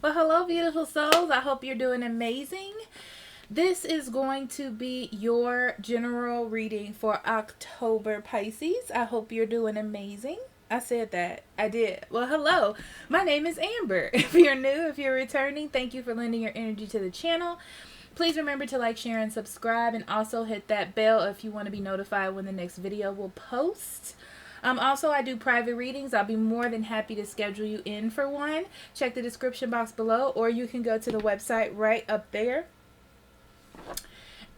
Well, hello, beautiful souls. I hope you're doing amazing. This is going to be your general reading for October, Pisces. I hope you're doing amazing. I said that. I did. Well, hello. My name is Amber. If you're new, if you're returning, thank you for lending your energy to the channel. Please remember to like, share, and subscribe, and also hit that bell if you want to be notified when the next video will post. Also, I do private readings. I'll be more than happy to schedule you in for one. Check the description box below, or you can go to the website right up there,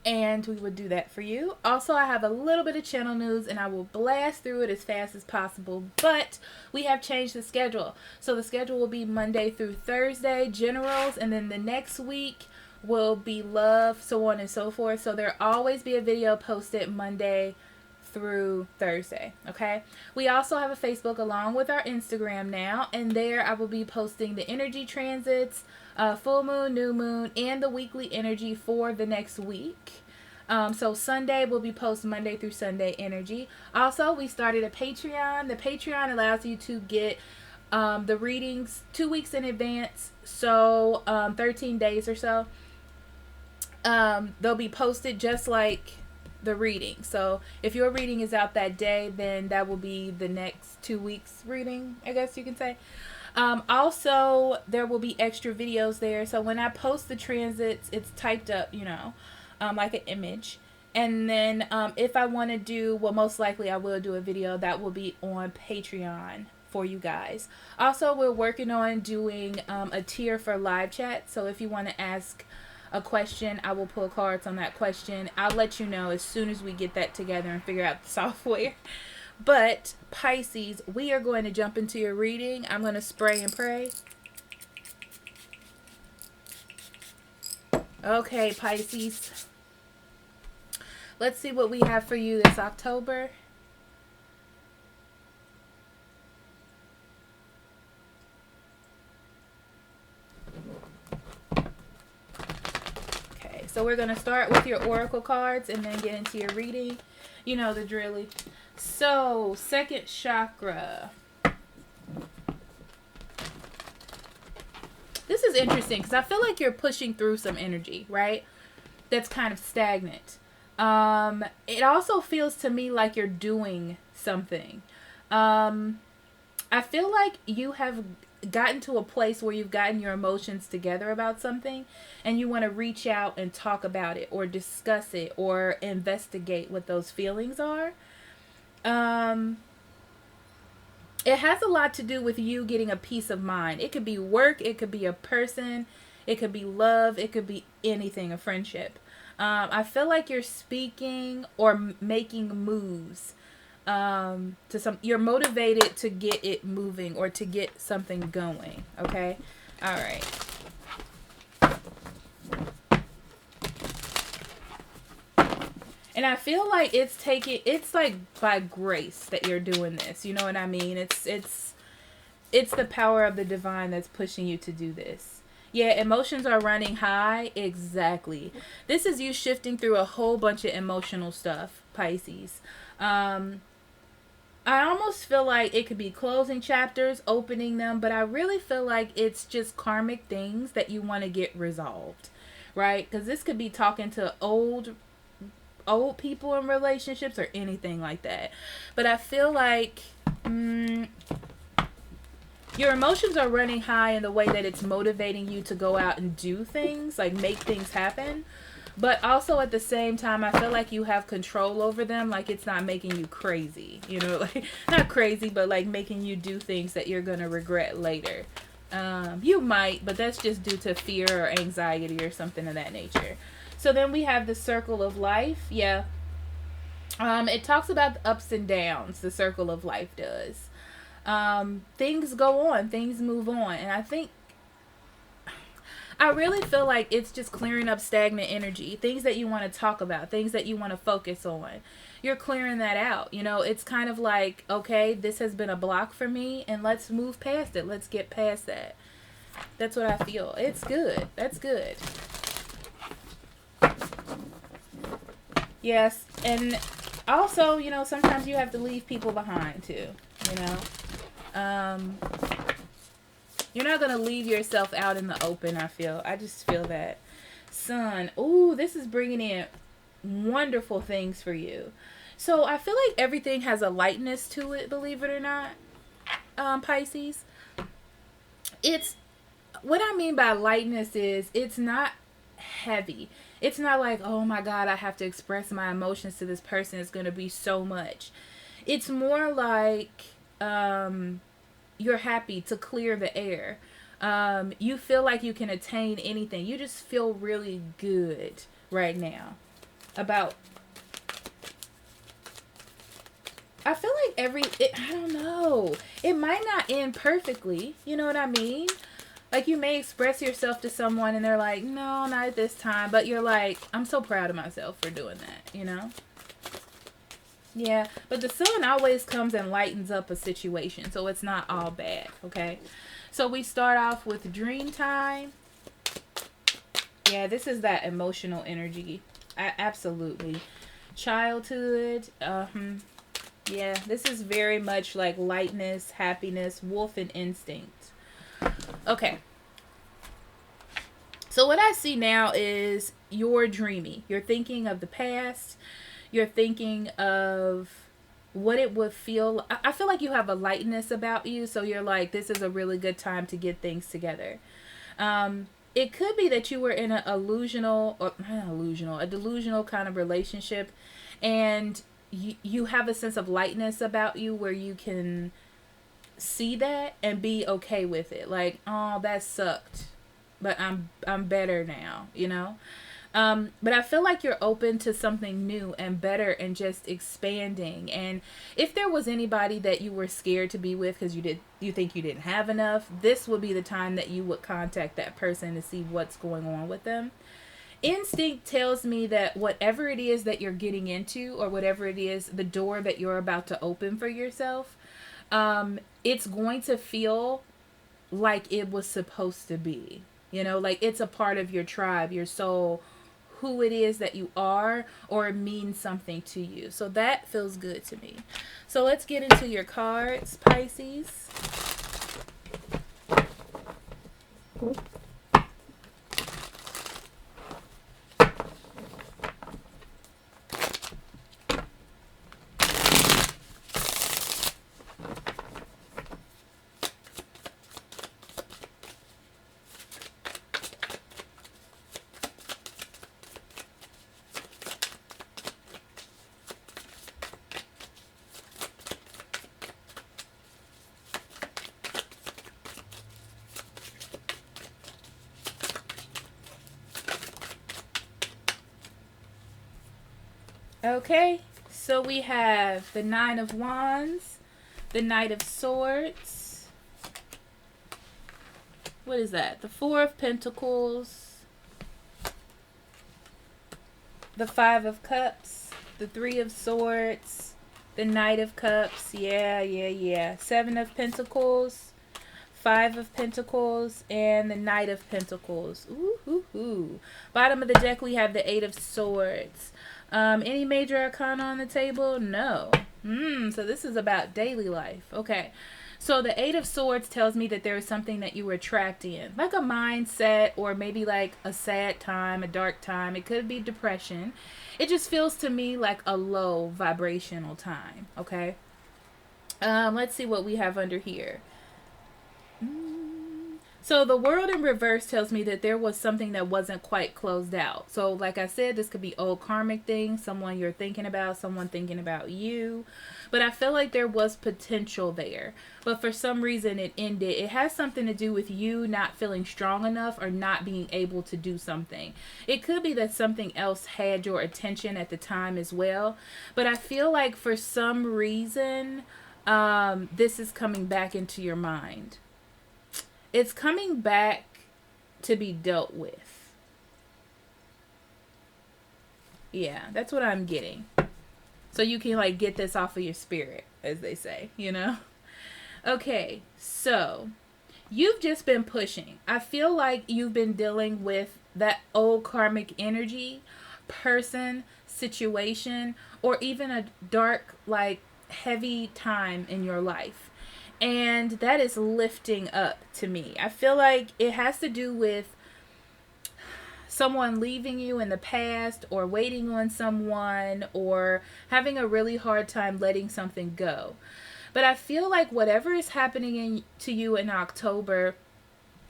and we would do that for you. Also, I have a little bit of channel news, and I will blast through it as fast as possible, but we have changed the schedule. So the schedule will be Monday through Thursday, generals, and then the next week will be love, so on and so forth. So there'll always be a video posted Monday through Thursday. Okay, we also have a Facebook along with our Instagram now, and there I will be posting the energy transits, full moon, new moon, and the weekly energy for the next week. So Sunday will be post Monday through Sunday energy. Also, we started a Patreon. The Patreon allows you to get the readings 2 weeks in advance, so 13 days or so. They'll be posted just like the reading. So if your reading is out that day, then that will be the next 2 weeks reading, I guess you can say. Also, there will be extra videos there. So when I post the transits, it's typed up, you know, like an image. And then if I want to do, well, most likely I will do a video that will be on Patreon for you guys. Also, we're working on doing a tier for live chat. So if you want to ask a question, I will pull cards on that question. I'll let you know as soon as we get that together and figure out the software. But Pisces, we are going to jump into your reading. I'm going to spray and pray. Okay, Pisces, let's see what we have for you this October. So we're going to start with your oracle cards and then get into your reading. You know the drilly. So, second chakra. This is interesting because I feel like you're pushing through some energy, right? That's kind of stagnant. It also feels to me like you're doing something. I feel like you have gotten to a place where you've gotten your emotions together about something, and you want to reach out and talk about it or discuss it or investigate what those feelings are. It has a lot to do with you getting a peace of mind. It could be work, it could be a person, it could be love, it could be anything, a friendship. I feel like you're speaking or making moves to some, you're motivated to get it moving or to get something going. Okay. All right. And I feel like it's like by grace that you're doing this. You know what I mean? It's the power of the divine that's pushing you to do this. Yeah, emotions are running high. Exactly. This is you shifting through a whole bunch of emotional stuff, Pisces. I almost feel like it could be closing chapters, opening them, but I really feel like it's just karmic things that you want to get resolved, right? Because this could be talking to old people in relationships or anything like that. But I feel like your emotions are running high in the way that it's motivating you to go out and do things, like make things happen. But also at the same time, I feel like you have control over them. Like it's not making you crazy, you know, like not crazy, but like making you do things that you're going to regret later. You might, but that's just due to fear or anxiety or something of that nature. So then we have the circle of life. Yeah. It talks about the ups and downs. The circle of life does. Things go on, things move on. And I really feel like it's just clearing up stagnant energy, things that you want to talk about, things that you want to focus on. You're clearing that out. You know, it's kind of like, okay, this has been a block for me and let's move past it. Let's get past that. That's what I feel. It's good. That's good. Yes. And also, you know, sometimes you have to leave people behind too, you know. You're not going to leave yourself out in the open, I just feel that. Sun. Ooh, this is bringing in wonderful things for you. So I feel like everything has a lightness to it, believe it or not, Pisces. It's, what I mean by lightness is it's not heavy. It's not like, oh my God, I have to express my emotions to this person. It's going to be so much. It's more like you're happy to clear the air. You feel like you can attain anything. You just feel really good right now about, I feel like I don't know. It might not end perfectly. You know what I mean? Like, you may express yourself to someone and they're like, no, not at this time. But you're like, I'm so proud of myself for doing that, you know? Yeah, but the sun always comes and lightens up a situation. So it's not all bad, okay? So we start off with dream time. Yeah, this is that emotional energy. Absolutely. Childhood. Yeah, this is very much like lightness, happiness, wolf and instinct. Okay. So what I see now is you're dreamy. You're thinking of the past. You're thinking of what it would feel. I feel like you have a lightness about you. So you're like, this is a really good time to get things together. It could be that you were in a delusional kind of relationship. And you have a sense of lightness about you where you can see that and be okay with it. Like, oh, that sucked, but I'm better now, you know? But I feel like you're open to something new and better and just expanding. And if there was anybody that you were scared to be with because you think you didn't have enough, this would be the time that you would contact that person to see what's going on with them. Instinct tells me that whatever it is that you're getting into, or whatever it is, the door that you're about to open for yourself, it's going to feel like it was supposed to be, you know, like it's a part of your tribe, your soul, who it is that you are, or it means something to you. So that feels good to me. So let's get into your cards, Pisces. Okay, so we have the Nine of Wands, the Knight of Swords. What is that? The Four of Pentacles, the Five of Cups, the Three of Swords, the Knight of Cups. Yeah. Seven of Pentacles, Five of Pentacles, and the Knight of Pentacles. Ooh. Bottom of the deck, we have the Eight of Swords. Any major arcana on the table? No. So this is about daily life. Okay. So the Eight of Swords tells me that there is something that you were trapped in, like a mindset, or maybe like a sad time, a dark time. It could be depression. It just feels to me like a low vibrational time. Okay. Let's see what we have under here. So the World in reverse tells me that there was something that wasn't quite closed out. So like I said, this could be old karmic things, someone you're thinking about, someone thinking about you. But I feel like there was potential there. But for some reason it ended. It has something to do with you not feeling strong enough or not being able to do something. It could be that something else had your attention at the time as well. But I feel like for some reason, this is coming back into your mind. It's coming back to be dealt with. Yeah, that's what I'm getting. So you can like get this off of your spirit, as they say, you know? Okay, so you've just been pushing. I feel like you've been dealing with that old karmic energy, person, situation, or even a dark, like heavy time in your life. And that is lifting up to me. I feel like it has to do with someone leaving you in the past, or waiting on someone, or having a really hard time letting something go. But I feel like whatever is happening to you in October,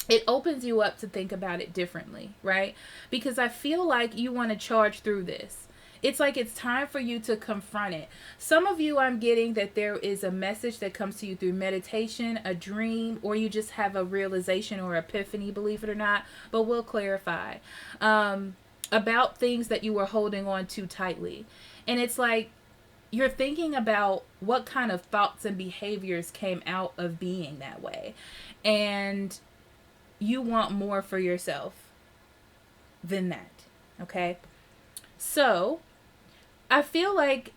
it opens you up to think about it differently, right? Because I feel like you want to charge through this. It's like it's time for you to confront it. Some of you, I'm getting that there is a message that comes to you through meditation, a dream, or you just have a realization or epiphany, believe it or not. But we'll clarify about things that you were holding on to tightly. And it's like you're thinking about what kind of thoughts and behaviors came out of being that way. And you want more for yourself than that. Okay? So, I feel like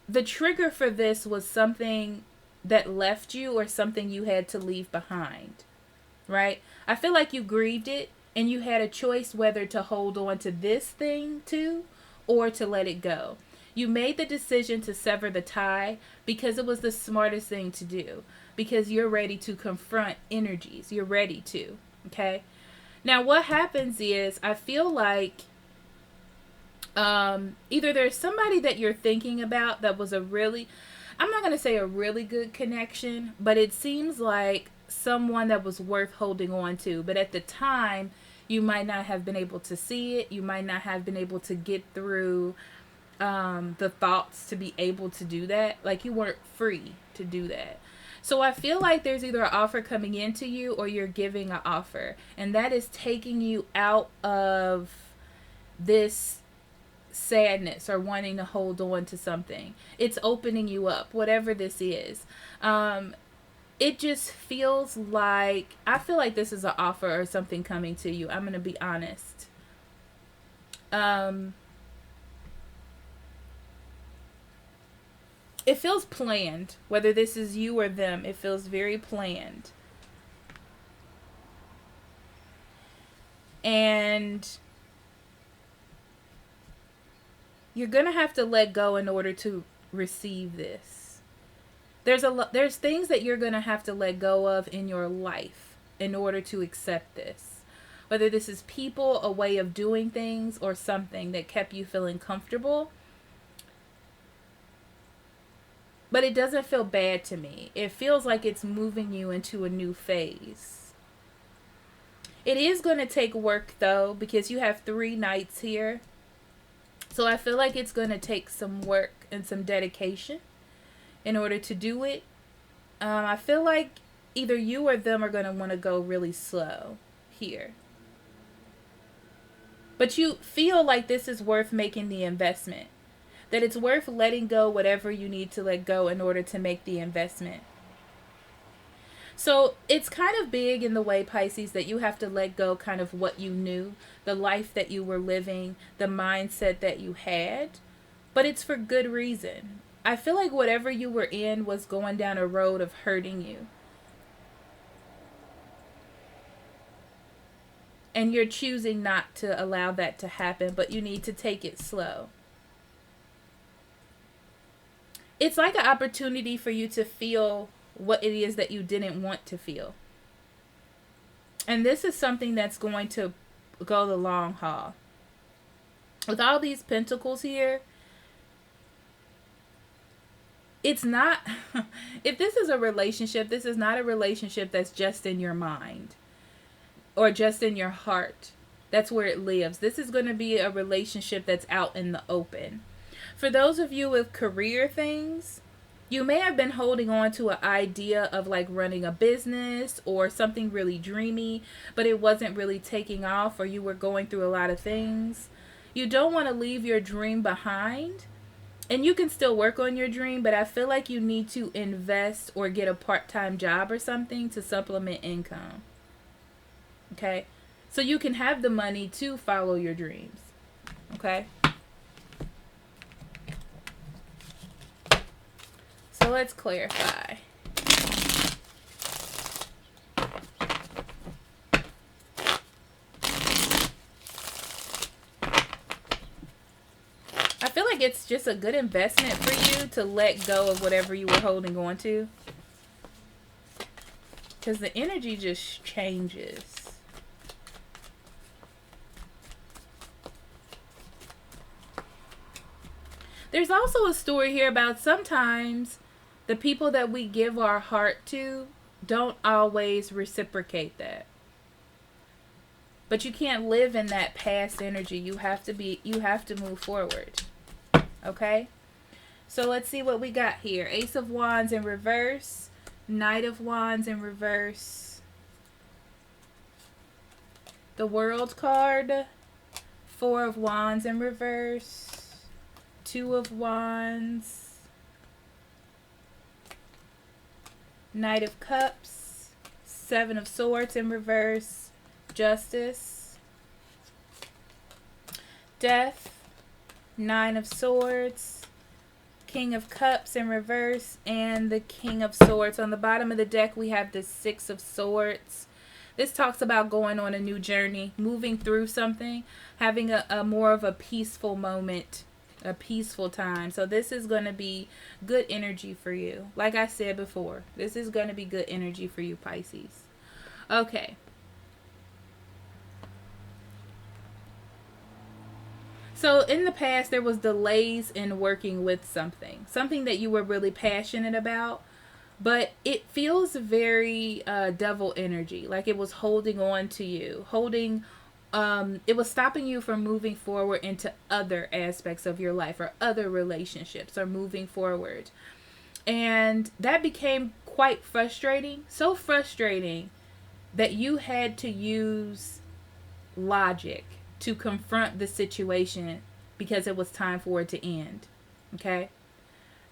the trigger for this was something that left you, or something you had to leave behind, right? I feel like you grieved it, and you had a choice whether to hold on to this thing too, or to let it go. You made the decision to sever the tie because it was the smartest thing to do, because you're ready to confront energies. You're ready to, okay? Now, what happens is, I feel like either there's somebody that you're thinking about that was I'm not going to say a really good connection, but it seems like someone that was worth holding on to. But at the time, you might not have been able to see it. You might not have been able to get through the thoughts to be able to do that. Like, you weren't free to do that. So I feel like there's either an offer coming into you, or you're giving an offer. And that is taking you out of this sadness or wanting to hold on to something. It's opening you up, whatever this is. It just feels like, I feel like this is an offer or something coming to you. I'm going to be honest. It feels planned. Whether this is you or them, it feels very planned. And you're going to have to let go in order to receive this. There's things that you're going to have to let go of in your life in order to accept this. Whether this is people, a way of doing things, or something that kept you feeling comfortable. But it doesn't feel bad to me. It feels like it's moving you into a new phase. It is going to take work, though, because you have 3 nights here. So I feel like it's going to take some work and some dedication in order to do it. I feel like either you or them are going to want to go really slow here. But you feel like this is worth making the investment. That it's worth letting go whatever you need to let go in order to make the investment. So it's kind of big in the way, Pisces, that you have to let go kind of what you knew, the life that you were living, the mindset that you had. But it's for good reason. I feel like whatever you were in was going down a road of hurting you. And you're choosing not to allow that to happen, but you need to take it slow. It's like an opportunity for you to feel what it is that you didn't want to feel. And this is something that's going to go the long haul. With all these pentacles here, it's not, if this is a relationship, this is not a relationship that's just in your mind or just in your heart. That's where it lives. This is going to be a relationship that's out in the open. For those of you with career things, you may have been holding on to an idea of like running a business or something really dreamy, but it wasn't really taking off, or you were going through a lot of things. You don't want to leave your dream behind, and you can still work on your dream, but I feel like you need to invest or get a part-time job or something to supplement income. Okay? So you can have the money to follow your dreams. Okay? So let's clarify. I feel like it's just a good investment for you to let go of whatever you were holding on to. because the energy just changes. There's also a story here about sometimes the people that we give our heart to don't always reciprocate that. But you can't live in that past energy. You have to move forward. Okay? So let's see what we got here. Ace of Wands in reverse. Knight of Wands in reverse. The World card. Four of Wands in reverse. Two of Wands. Knight of Cups. Seven of Swords in reverse. Justice. Death. Nine of Swords. King of Cups in reverse. And the King of Swords. On the bottom of the deck, we have the Six of Swords. This talks about going on a new journey, moving through something, having a more of a peaceful moment, a peaceful time. So this is going to be good energy for you. Like I said before, this is going to be good energy for you, Pisces. Okay. So in the past, there was delays in working with something that you were really passionate about, but it feels very devil energy, like it was holding on to you, it was stopping you from moving forward into other aspects of your life or other relationships or moving forward. And that became quite frustrating, so frustrating that you had to use logic to confront the situation because it was time for it to end. Okay?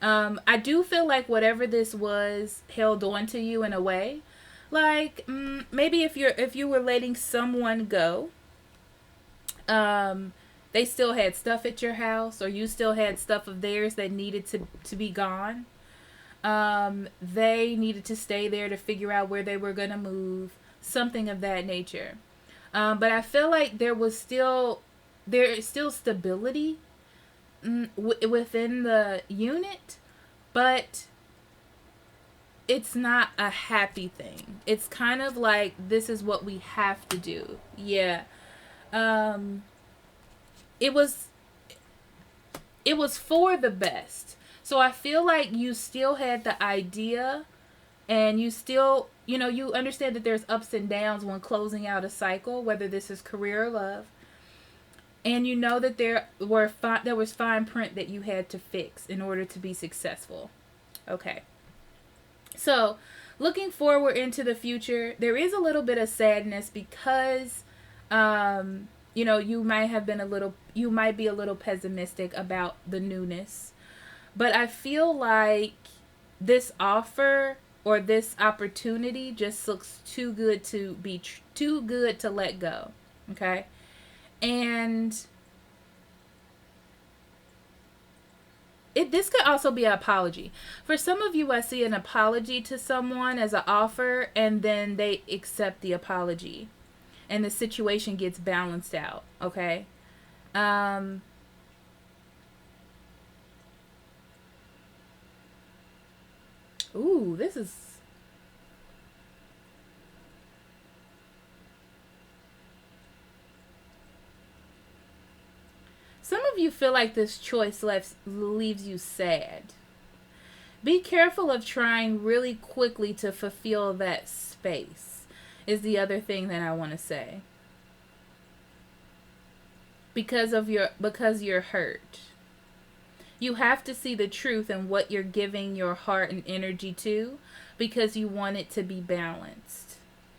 I do feel like whatever this was held on to you in a way. Like, maybe if you were letting someone go, they still had stuff at your house, or you still had stuff of theirs that needed to be gone. They needed to stay there to figure out where they were going to move, something of that nature. But I feel like there is still stability within the unit, but it's not a happy thing. It's kind of like, this is what we have to do. Yeah. It was for the best. So I feel like you still had the idea, and you still, you understand that there's ups and downs when closing out a cycle, whether this is career or love. And you know that there was fine print that you had to fix in order to be successful. Okay. So, looking forward into the future, there is a little bit of sadness because, you might be a little pessimistic about the newness. But I feel like this offer or this opportunity just looks too good to be too good to let go. Okay? And this could also be an apology. For some of you, I see an apology to someone as an offer, and then they accept the apology, and the situation gets balanced out. Okay? Ooh, this is... Some of you feel like this choice leaves you sad. Be careful of trying really quickly to fulfill that space, is the other thing that I want to say. Because you're hurt. You have to see the truth in what you're giving your heart and energy to, because you want it to be balanced.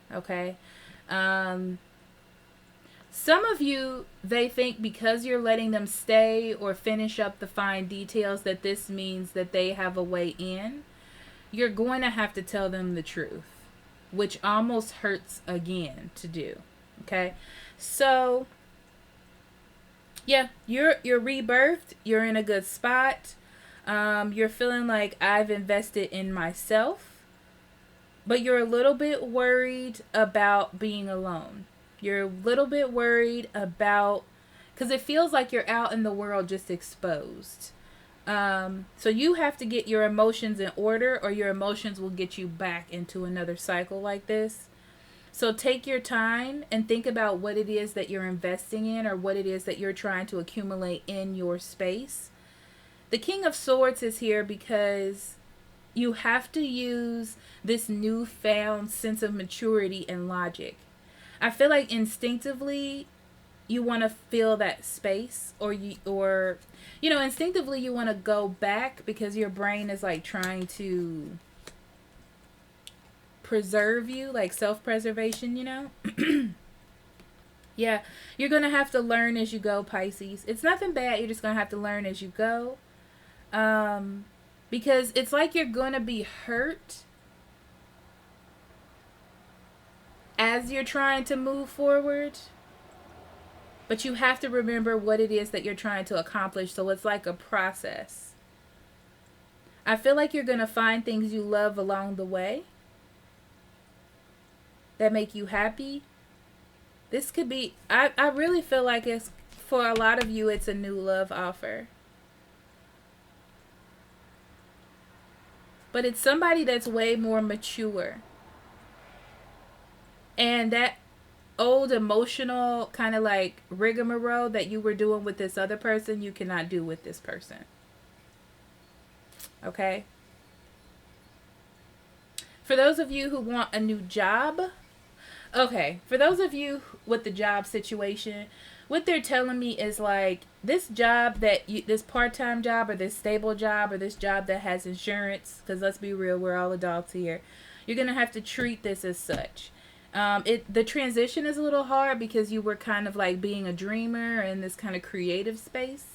Okay? Some of you, they think because you're letting them stay or finish up the fine details that this means that they have a way in. You're going to have to tell them the truth, which almost hurts again to do. Okay? So, yeah, you're rebirthed. You're in a good spot. You're feeling like I've invested in myself, but you're a little bit worried about being alone. You're a little bit worried about, because it feels like you're out in the world just exposed. So you have to get your emotions in order, or your emotions will get you back into another cycle like this. So take your time and think about what it is that you're investing in, or what it is that you're trying to accumulate in your space. The King of Swords is here because you have to use this newfound sense of maturity and logic. I feel like instinctively you want to feel that space, or instinctively you want to go back because your brain is like trying to preserve you, like self-preservation, Yeah, you're going to have to learn as you go, Pisces. It's nothing bad. You're just going to have to learn as you go. Because it's like you're going to be hurt as you're trying to move forward. But you have to remember what it is that you're trying to accomplish. So it's like a process. I feel like you're going to find things you love along the way that make you happy. This could be, I really feel like it's, for a lot of you, it's a new love offer. But it's somebody that's way more mature. And that old emotional kind of like rigmarole that you were doing with this other person, you cannot do with this person. Okay? For those of you who want a new job, okay, for those of you with the job situation, what they're telling me is like this job this part-time job, or this stable job, or this job that has insurance, because let's be real, we're all adults here. You're going to have to treat this as such. The transition is a little hard because you were kind of like being a dreamer in this kind of creative space.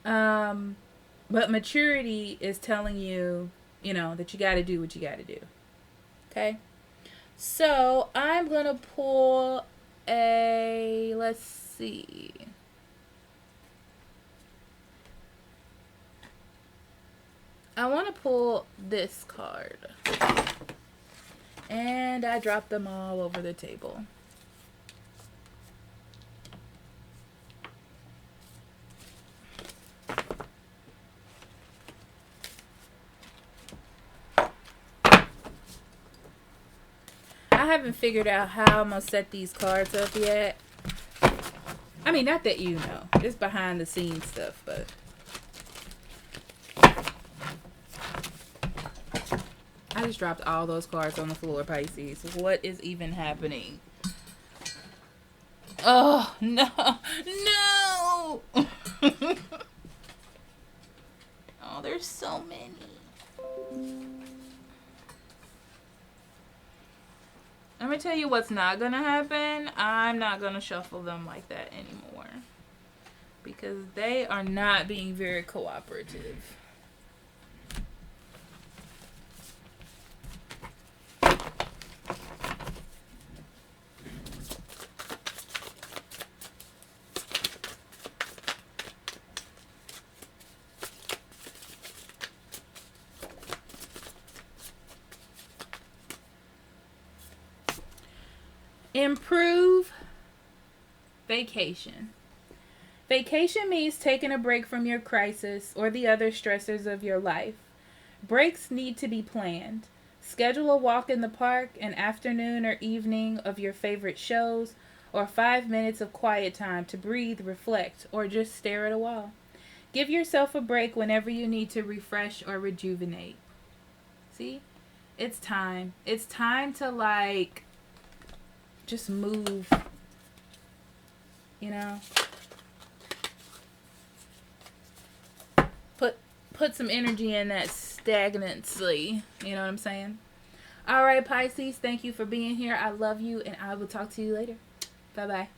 But maturity is telling you, that you got to do what you got to do. Okay? So I'm going to pull let's see. I want to pull this card. And I dropped them all over the table. I haven't figured out how I'm going to set these cards up yet. I mean, not that you know. It's behind the scenes stuff, but... I just dropped all those cards on the floor, Pisces. What is even happening? Oh, no. No! Oh, there's so many. Let me tell you what's not going to happen. I'm not going to shuffle them like that anymore. Because they are not being very cooperative. Improve vacation. Vacation means taking a break from your crisis or the other stressors of your life. Breaks need to be planned. Schedule a walk in the park, an afternoon or evening of your favorite shows, or 5 minutes of quiet time to breathe, reflect, or just stare at a wall. Give yourself a break whenever you need to refresh or rejuvenate. See? It's time. It's time to just move, put some energy in that stagnancy, you know what I'm saying? All right, Pisces, thank you for being here. I love you, and I will talk to you later. Bye-bye.